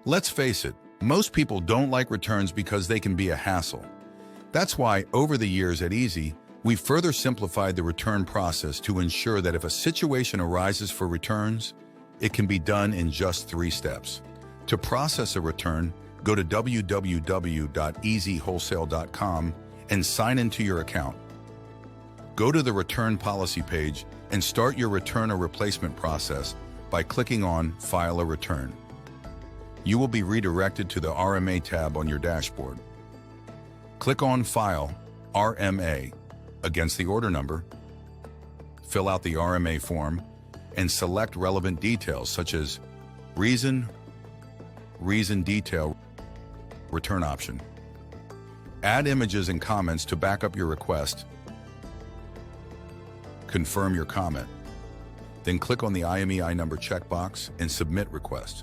Let's face it, most people don't like returns because they can be a hassle. That's why, over the years at Eze, we further simplified the return process to ensure that if a situation arises for returns, it can be done in just 3 steps. To process a return, go to www.ezewholesale.com and sign into your account. Go to the Return Policy page and start your return or replacement process by clicking on File a Return. You will be redirected to the RMA tab on your dashboard. Click on File, RMA, against the order number. Fill out the RMA form and select relevant details such as reason detail, return option. Add images and comments to back up your request. Confirm your comment. Then click on the IMEI number checkbox and submit request.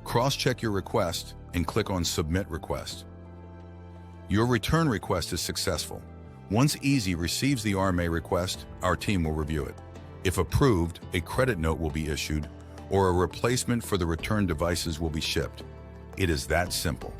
Cross-check your request and click on Submit Request. Your return request is successful. Once Eze receives the RMA request, our team will review it. If approved, a credit note will be issued, or a replacement for the returned devices will be shipped. It is that simple.